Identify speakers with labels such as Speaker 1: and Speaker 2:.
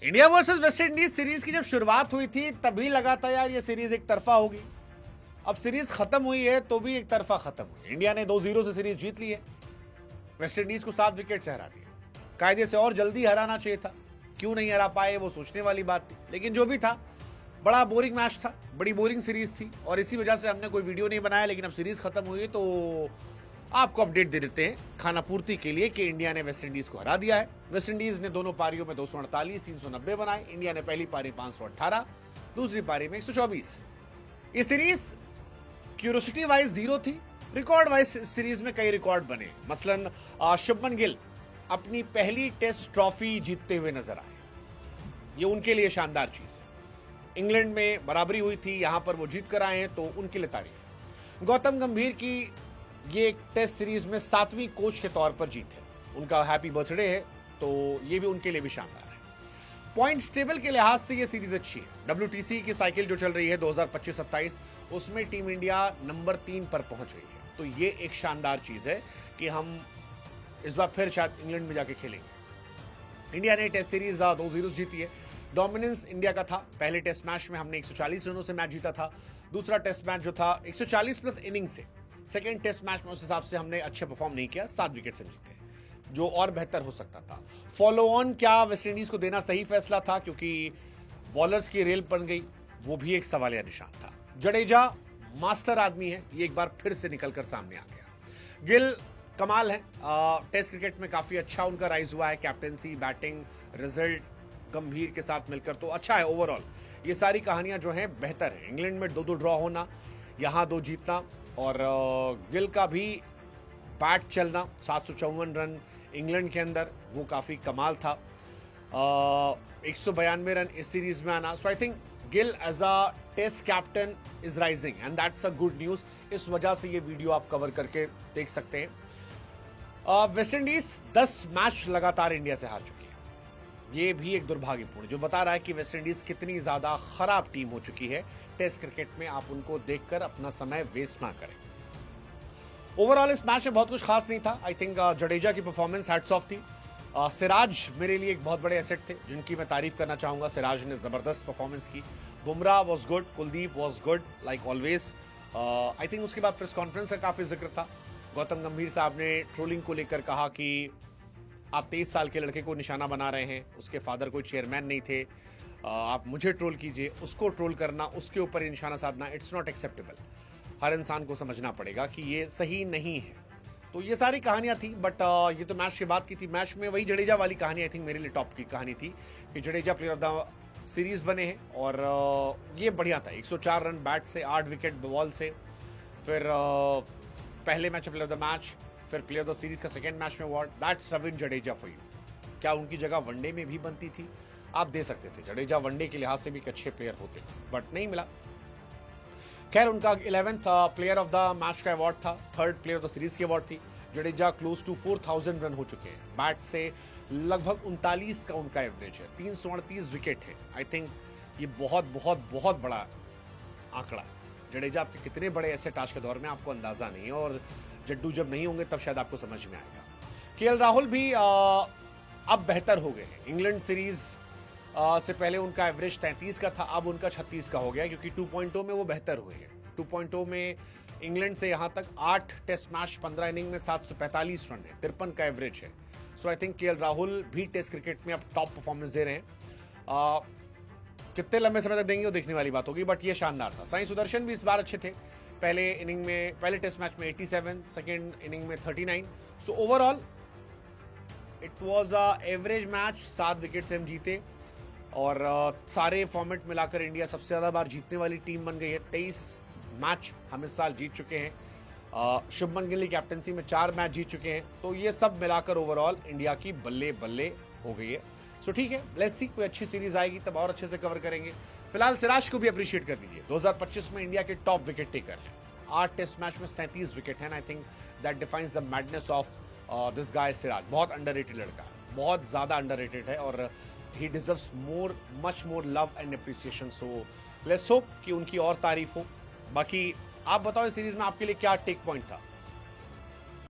Speaker 1: India versus West Indies series की जब शुरुआत हुई थी तभी लगा था यार ये सीरीज एक तरफा होगी। अब सीरीज खत्म हुई है तो भी एक तरफा खत्म हुई। इंडिया ने 2-0 से सीरीज जीत ली है। वेस्ट इंडीज को 7 विकेट से हरा दिया। कायदे से और जल्दी हराना चाहिए था, क्यों नहीं हरा पाए वो सोचने वाली बात थी। लेकिन जो भी था, बड़ा बोरिंग मैच था, बड़ी बोरिंग सीरीज थी और इसी वजह से हमने कोई वीडियो नहीं बनाया। लेकिन अब सीरीज खत्म हुई है तो आपको अपडेट दे देते हैं खाना पूर्ति के लिए कि इंडिया ने वेस्ट इंडीज को हरा दिया है। वेस्ट इंडीज ने दोनों पारियों में 248, 390 बनाए। इंडिया ने पहली पारी 518, दूसरी पारी में 124। ये सीरीज क्यूरोसिटी वाइज 0 थी, रिकॉर्ड वाइज सीरीज में कई रिकॉर्ड बने। मसलन शुभमन गिल अपनी पहली टेस्ट ट्रॉफी जीतते हुए नजर आए, ये उनके लिए शानदार चीज है। इंग्लैंड में बराबरी हुई थी, यहां पर वो जीत कर आए हैं तो उनके लिए तारीफ है। गौतम गंभीर की ये एक टेस्ट सीरीज में 7वीं कोच के तौर पर जीत है, उनका हैप्पी बर्थडे है तो ये भी उनके लिए भी शानदार है। पॉइंट्स टेबल के लिहाज से ये सीरीज अच्छी है। WTC की साइकिल जो चल रही है 2025-27, उसमें टीम इंडिया नंबर 3 पर पहुंच गई है, तो ये एक शानदार चीज है कि हम इस बार फिर शायद इंग्लैंड में जाके खेलेंगे। इंडिया ने टेस्ट सीरीज 2-0 जीती है। डोमिनेंस इंडिया का था। पहले टेस्ट मैच में हमने 140 रनों से मैच जीता था। दूसरा टेस्ट मैच जो था 140 प्लस इनिंग से। सेकेंड टेस्ट मैच में उस हिसाब से हमने अच्छे परफॉर्म नहीं किया, 7 विकेट से जीते, जो और बेहतर हो सकता था। फॉलो ऑन क्या वेस्ट इंडीज को देना सही फैसला था, क्योंकि बॉलर्स की रेल बन गई, वो भी एक सवालिया निशान था। जडेजा मास्टर आदमी है, ये एक बार फिर से निकलकर सामने आ गया। गिल कमाल है, टेस्ट क्रिकेट में काफी अच्छा उनका राइज हुआ है। कैप्टेंसी, बैटिंग, रिजल्ट गंभीर के साथ मिलकर तो अच्छा है। ओवरऑल ये सारी कहानियां जो हैं बेहतर है। इंग्लैंड में 2-2 ड्रॉ होना, यहां 2 जीतना और गिल का भी बैट चलना, 754 रन इंग्लैंड के अंदर, वो काफी कमाल था। 192 रन इस सीरीज में आना। So I think Gill as a test captain is rising and that's a good news. इस वजह से ये वीडियो आप कवर करके देख सकते हैं। वेस्ट इंडीज 10 मैच लगातार इंडिया से हार चुकी है, ये भी एक दुर्भाग्यपूर्ण, जो बता रहा है कि वेस्ट इंडीज कितनी ज्यादा खराब टीम हो चुकी है टेस्ट क्रिकेट में। आप उनको देखकर अपना समय वेस्ट ना करें। ओवरऑल इस मैच में बहुत कुछ खास नहीं था। आई थिंक जडेजा की परफॉर्मेंस हैट्स ऑफ थी। सिराज मेरे लिए एक बहुत बड़े एसेट थे, जिनकी मैं तारीफ करना चाहूंगा। सिराज ने जबरदस्त परफॉर्मेंस की। Bumrah was good, Kuldeep was good like always. I think उसके बाद प्रेस कॉन्फ्रेंस का काफी जिक्र था। गौतम गंभीर साहब ने ट्रोलिंग को लेकर कहा कि आप 23 साल के लड़के को निशाना बना रहे हैं, उसके फादर कोई चेयरमैन नहीं थे, आप मुझे ट्रोल कीजिए, उसको ट्रोल करना, उसके ऊपर निशाना साधना, इट्स नॉट एक्सेप्टेबल। हर इंसान को समझना पड़ेगा कि ये सही नहीं है। तो ये सारी कहानियां थी, बट ये तो मैच के बाद की थी। मैच में वही जडेजा वाली कहानी आई थिंक मेरे लिए टॉप की कहानी थी कि Jadeja player of the series बने हैं और ये बढ़िया था। 104 रन बैट से, 8 विकेट बॉल से, फिर पहले match player of the match, फिर प्लेयर ऑफ द सीरीज का सेकंड मैच में award. That's Ravindra Jadeja for you. क्या उनकी जगह वनडे में भी बनती थी? आप दे सकते थे। जडेजा वनडे के लिहाज से भी एक अच्छे प्लेयर होते, बट नहीं मिला। खैर, उनका 11th player of the match का अवार्ड था, 3rd player of the series की अवार्ड थी। जडेजा क्लोज टू 4000 रन हो चुके हैं बैट से, लगभग 39 का उनका एवरेज है, 338 विकेट है। आई थिंक ये बहुत बहुत बहुत बड़ा आंकड़ा है। जडेजा आपके कितने बड़े एसेट आज के दौर में आपको अंदाजा नहीं है, और जड्डू जब नहीं होंगे तब शायद आपको समझ में आएगा। केएल राहुल भी अब बेहतर हो गए हैं। इंग्लैंड सीरीज से पहले उनका एवरेज 33 का था, अब उनका 36 का हो गया, क्योंकि 2.0 में वो बेहतर हुए हैं। 2.0 में इंग्लैंड से यहां तक 8 टेस्ट मैच, 15 इनिंग में 745 रन है, 53 का एवरेज है। सो आई थिंक केएल राहुल भी टेस्ट क्रिकेट में अब टॉप परफॉर्मेंस दे रहे हैं। कितने लंबे समय तक देंगे वो देखने वाली बात होगी, बट ये शानदार था। साई सुदर्शन भी इस बार अच्छे थे। पहले इनिंग में, पहले टेस्ट मैच में 87, सेकेंड इनिंग में 39। So overall it was a average match. 7 wicket से हम जीते और सारे फॉर्मेट मिलाकर इंडिया सबसे ज्यादा बार जीतने वाली टीम बन गई है। 23 मैच हम इस साल जीत चुके हैं। शुभमन गिल की कैप्टनसी में 4 मैच जीत चुके हैं। तो ये सब मिलाकर ओवरऑल इंडिया की बल्ले बल्ले हो गई है। सो ठीक है, लेट्स सी, कोई अच्छी सीरीज आएगी तब और अच्छे से कवर करेंगे। फिलहाल सिराज को भी अप्रिशिएट कर दीजिए, 2025 में इंडिया के टॉप विकेट टेकर हैं। 8 टेस्ट मैच में 37 विकेट हैं। I think that defines the madness of this guy Siraj. बहुत अंडररेटेड लड़का है, बहुत ज्यादा अंडररेटेड है और he deserves more, much more love and appreciation. So let's hope कि उनकी और तारीफ हो। बाकी आप बताओ इस सीरीज में आपके लिए क्या टेक पॉइंट था?